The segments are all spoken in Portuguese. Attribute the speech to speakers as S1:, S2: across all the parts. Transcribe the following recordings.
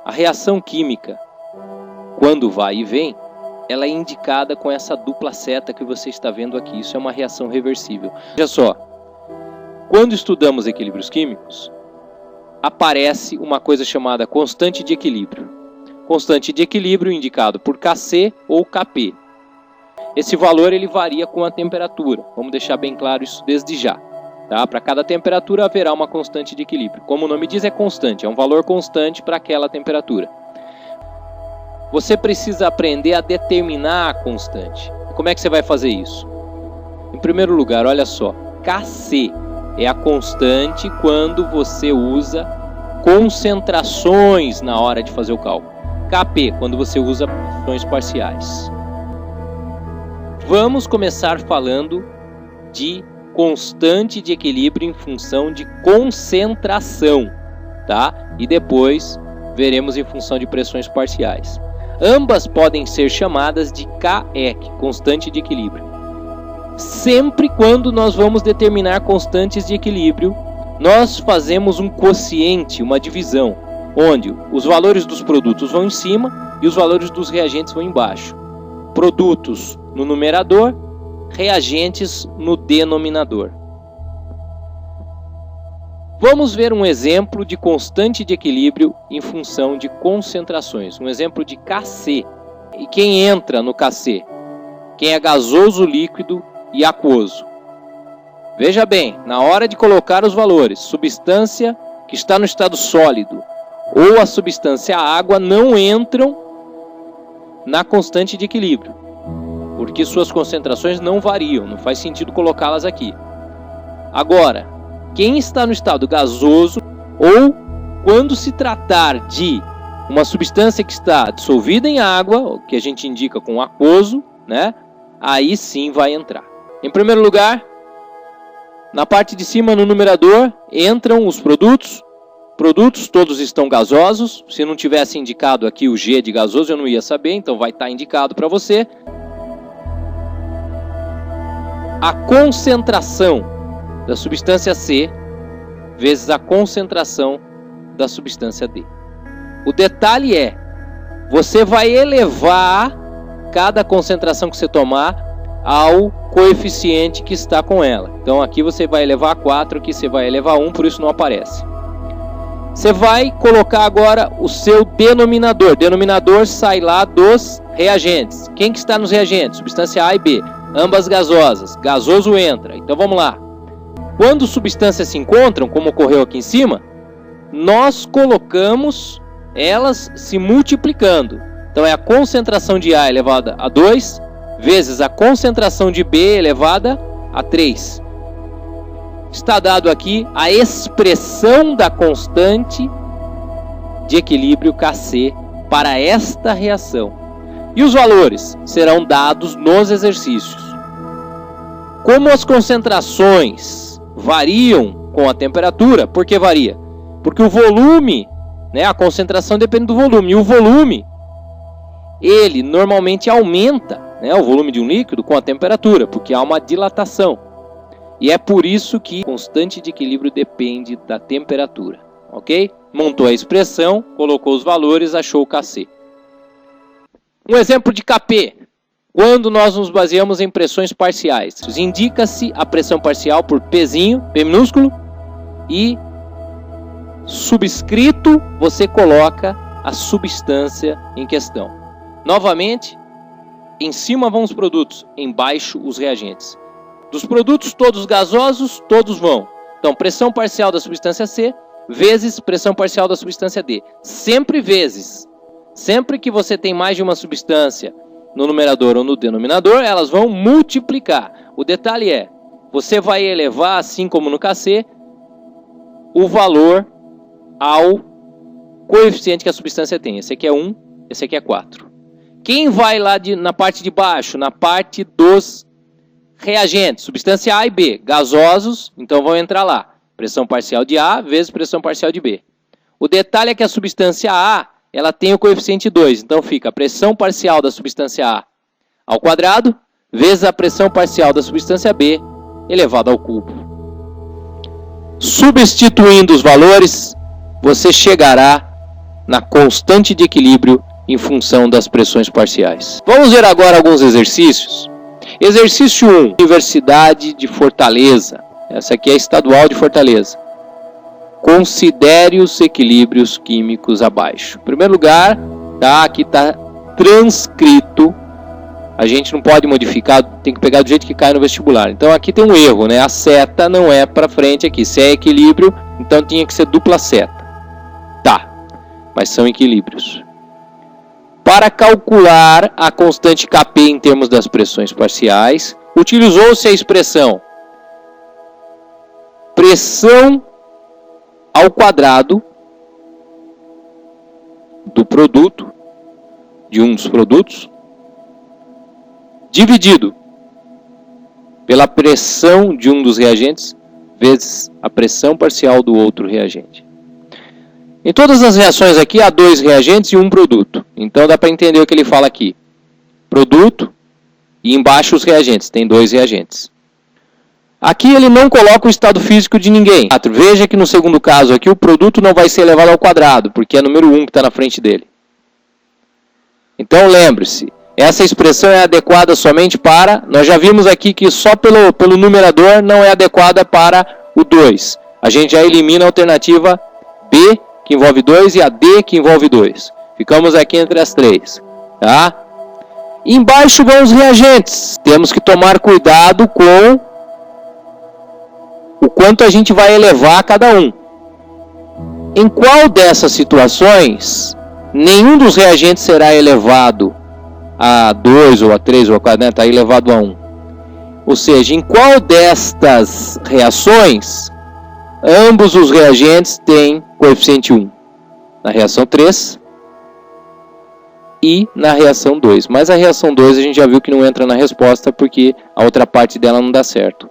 S1: A reação química, quando vai e vem, ela é indicada com essa dupla seta que você está vendo aqui. Isso é uma reação reversível. Veja só, quando estudamos equilíbrios químicos, aparece uma coisa chamada constante de equilíbrio. Constante de equilíbrio indicado por Kc ou Kp. Esse valor ele varia com a temperatura. Vamos deixar bem claro isso desde já. Tá? Para cada temperatura haverá uma constante de equilíbrio. Como o nome diz, é constante. É um valor constante para aquela temperatura. Você precisa aprender a determinar a constante. Como é que você vai fazer isso? Em primeiro lugar, olha só. Kc é a constante quando você usa concentrações na hora de fazer o cálculo. Kp, quando você usa frações parciais. Vamos começar falando de constante de equilíbrio em função de concentração, tá? E depois veremos em função de pressões parciais. Ambas podem ser chamadas de Ke, constante de equilíbrio. Sempre quando nós vamos determinar constantes de equilíbrio, nós fazemos um quociente, uma divisão, onde os valores dos produtos vão em cima e os valores dos reagentes vão embaixo. Produtos no numerador, reagentes no denominador. Vamos ver um exemplo de constante de equilíbrio em função de concentrações. Um exemplo de Kc. E quem entra no Kc? Quem é gasoso, líquido e aquoso. Veja bem, na hora de colocar os valores, substância que está no estado sólido ou a substância água não entram na constante de equilíbrio, porque suas concentrações não variam, não faz sentido colocá-las aqui. Agora, quem está no estado gasoso ou quando se tratar de uma substância que está dissolvida em água, que a gente indica com aquoso, né? Aí sim vai entrar. Em primeiro lugar, na parte de cima no numerador entram os produtos. Produtos todos estão gasosos. Se não tivesse indicado aqui o G de gasoso, eu não ia saber, então vai estar indicado para você. A concentração da substância C vezes a concentração da substância D. O detalhe é, você vai elevar cada concentração que você tomar ao coeficiente que está com ela. Então aqui você vai elevar a 4, aqui você vai elevar a 1, por isso não aparece. Você vai colocar agora o seu denominador. Denominador sai lá dos reagentes. Quem que está nos reagentes? Substância A e B. Ambas gasosas. Gasoso entra. Então vamos lá. Quando substâncias se encontram, como ocorreu aqui em cima, nós colocamos elas se multiplicando. Então é a concentração de A elevada a 2 vezes a concentração de B elevada a 3. Está dado aqui a expressão da constante de equilíbrio Kc para esta reação. E os valores serão dados nos exercícios. Como as concentrações variam com a temperatura, por que varia? Porque o volume, né, a concentração depende do volume, e o volume, ele normalmente aumenta, né, o volume de um líquido com a temperatura, porque há uma dilatação. E é por isso que a constante de equilíbrio depende da temperatura, ok? Montou a expressão, colocou os valores, achou o Kc. Um exemplo de Kp. Quando nós nos baseamos em pressões parciais, indica-se a pressão parcial por Pzinho, P minúsculo, e subscrito você coloca a substância em questão. Novamente, em cima vão os produtos, embaixo os reagentes. Dos produtos todos gasosos, todos vão. Então, pressão parcial da substância C vezes pressão parcial da substância D. Sempre vezes. Sempre que você tem mais de uma substância no numerador ou no denominador, elas vão multiplicar. O detalhe é, você vai elevar, assim como no Kc, o valor ao coeficiente que a substância tem. Esse aqui é 1, esse aqui é 4. Quem vai lá na parte de baixo, na parte dos reagentes, substância A e B, gasosos, então vão entrar lá. Pressão parcial de A vezes pressão parcial de B. O detalhe é que a substância A, ela tem o coeficiente 2, então fica a pressão parcial da substância A ao quadrado, vezes a pressão parcial da substância B, elevado ao cubo. Substituindo os valores, você chegará na constante de equilíbrio em função das pressões parciais. Vamos ver agora alguns exercícios. Exercício 1, Universidade de Fortaleza. Essa aqui é a Estadual de Fortaleza. Considere os equilíbrios químicos abaixo. Em primeiro lugar, tá, aqui está transcrito. A gente não pode modificar, tem que pegar do jeito que cai no vestibular. Então aqui tem um erro, né? A seta não é para frente aqui. Se é equilíbrio, então tinha que ser dupla seta. Tá, mas são equilíbrios. Para calcular a constante Kp em termos das pressões parciais, utilizou-se a expressão pressão ao quadrado do produto, de um dos produtos, dividido pela pressão de um dos reagentes, vezes a pressão parcial do outro reagente. Em todas as reações aqui há 2 reagentes e um produto. Então dá para entender o que ele fala aqui. Produto e embaixo os reagentes, tem 2 reagentes. Aqui ele não coloca o estado físico de ninguém. Veja que no segundo caso aqui o produto não vai ser elevado ao quadrado, porque é número 1 que está na frente dele. Então lembre-se, essa expressão é adequada somente para... Nós já vimos aqui que só pelo numerador não é adequada para o 2. A gente já elimina a alternativa B, que envolve 2, e a D, que envolve 2. Ficamos aqui entre as 3. Tá? Embaixo vão os reagentes. Temos que tomar cuidado com o quanto a gente vai elevar cada um. Em qual dessas situações, nenhum dos reagentes será elevado a 2, ou a 3, ou a 4, né? Está elevado a 1. Ou seja, em qual destas reações, ambos os reagentes têm coeficiente 1? Na reação 3 e na reação 2. Mas a reação 2 a gente já viu que não entra na resposta porque a outra parte dela não dá certo.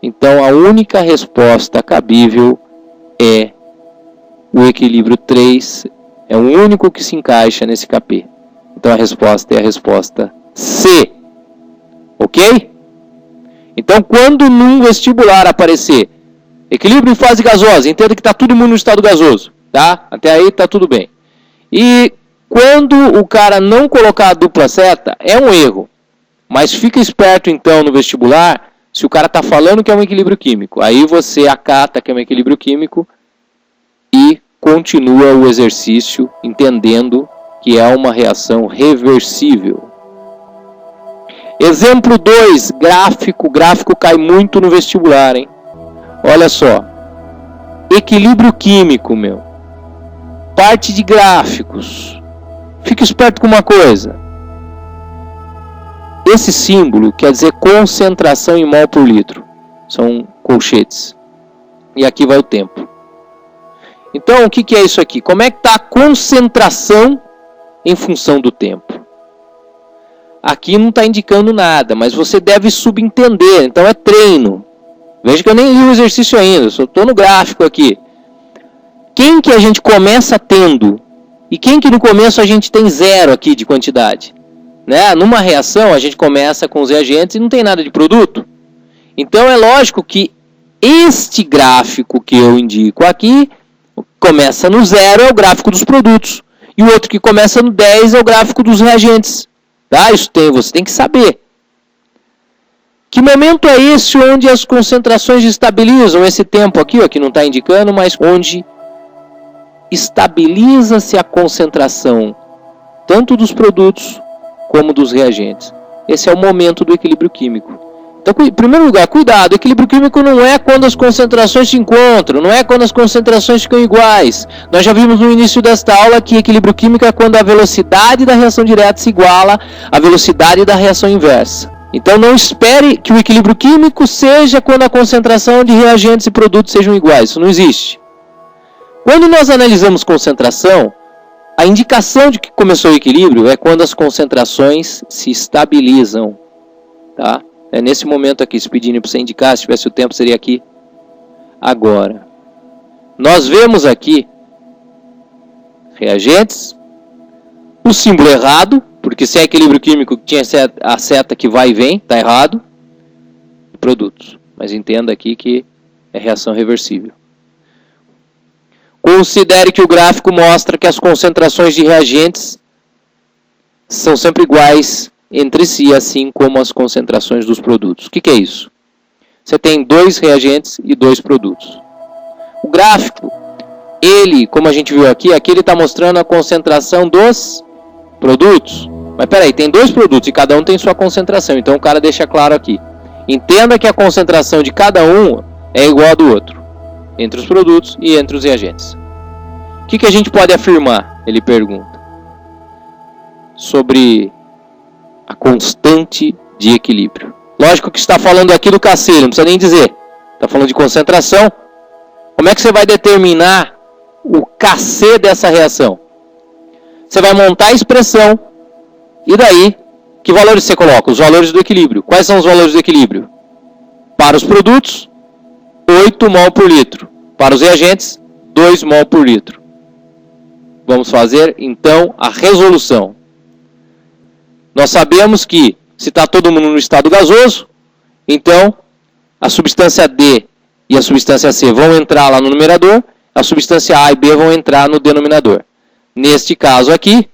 S1: Então a única resposta cabível é o equilíbrio 3. É o único que se encaixa nesse Kp. Então a resposta é a resposta C. Ok? Então quando num vestibular aparecer equilíbrio em fase gasosa, entenda que está todo mundo no estado gasoso. Tá? Até aí está tudo bem. E quando o cara não colocar a dupla seta, é um erro. Mas fica esperto então no vestibular, se o cara está falando que é um equilíbrio químico. Aí você acata que é um equilíbrio químico e continua o exercício entendendo que é uma reação reversível. Exemplo 2, gráfico. Gráfico cai muito no vestibular, hein? Olha só. Equilíbrio químico, meu. Parte de gráficos. Fique esperto com uma coisa. Esse símbolo quer dizer concentração em mol por litro. São colchetes. E aqui vai o tempo. Então, o que é isso aqui? Como é que está a concentração em função do tempo? Aqui não está indicando nada, mas você deve subentender. Então é treino. Veja que eu nem li o exercício ainda, só estou no gráfico aqui. Quem que a gente começa tendo? E quem que no começo a gente tem 0 aqui de quantidade? Né? Numa reação a gente começa com os reagentes e não tem nada de produto. Então é lógico que este gráfico que eu indico aqui começa no 0 é o gráfico dos produtos. E o outro que começa no 10 é o gráfico dos reagentes. Tá? Isso você tem que saber. Que momento é esse onde as concentrações estabilizam? Esse tempo aqui, ó, que não está indicando, mas onde estabiliza-se a concentração tanto dos produtos como dos reagentes. Esse é o momento do equilíbrio químico. Então, em primeiro lugar, cuidado, equilíbrio químico não é quando as concentrações se encontram, não é quando as concentrações ficam iguais. Nós já vimos no início desta aula que equilíbrio químico é quando a velocidade da reação direta se iguala à velocidade da reação inversa. Então não espere que o equilíbrio químico seja quando a concentração de reagentes e produtos sejam iguais, isso não existe. Quando nós analisamos concentração, a indicação de que começou o equilíbrio é quando as concentrações se estabilizam. Tá? É nesse momento aqui, se pedirem para você indicar, se tivesse o tempo, seria aqui. Agora, nós vemos aqui reagentes, o símbolo errado, porque se é equilíbrio químico, tinha a seta que vai e vem, está errado. Produtos. Mas entenda aqui que é reação reversível. Considere que o gráfico mostra que as concentrações de reagentes são sempre iguais entre si, assim como as concentrações dos produtos. O que é isso? Você tem 2 reagentes e 2 produtos. O gráfico, ele, como a gente viu aqui ele está mostrando a concentração dos produtos. Mas peraí, tem 2 produtos e cada um tem sua concentração. Então o cara deixa claro aqui. Entenda que a concentração de cada um é igual a do outro, entre os produtos e entre os reagentes. O que a gente pode afirmar? Ele pergunta. Sobre a constante de equilíbrio. Lógico que está falando aqui do Kc, não precisa nem dizer. Está falando de concentração. Como é que você vai determinar o Kc dessa reação? Você vai montar a expressão. E daí, que valores você coloca? Os valores do equilíbrio. Quais são os valores do equilíbrio? Para os produtos, 8 mol por litro. Para os reagentes, 2 mol por litro. Vamos fazer, então, a resolução. Nós sabemos que, se está todo mundo no estado gasoso, então, a substância D e a substância C vão entrar lá no numerador, a substância A e B vão entrar no denominador. Neste caso aqui,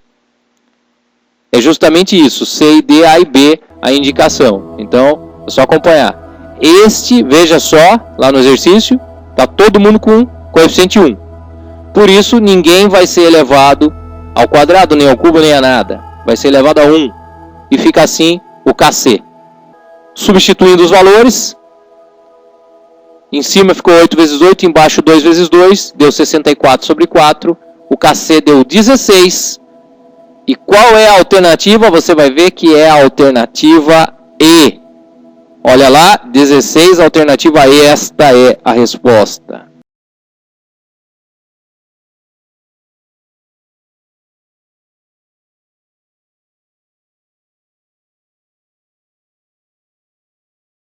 S1: é justamente isso, C e D, A e B, a indicação. Então, é só acompanhar. Este, veja só, lá no exercício, está todo mundo com coeficiente 1. Por isso, ninguém vai ser elevado ao quadrado, nem ao cubo, nem a nada. Vai ser elevado a 1. E fica assim o Kc. Substituindo os valores, em cima ficou 8 vezes 8, embaixo 2 vezes 2, deu 64 sobre 4. O Kc deu 16. E qual é a alternativa? Você vai ver que é a alternativa E. Olha lá, 16, alternativa E, esta é a resposta.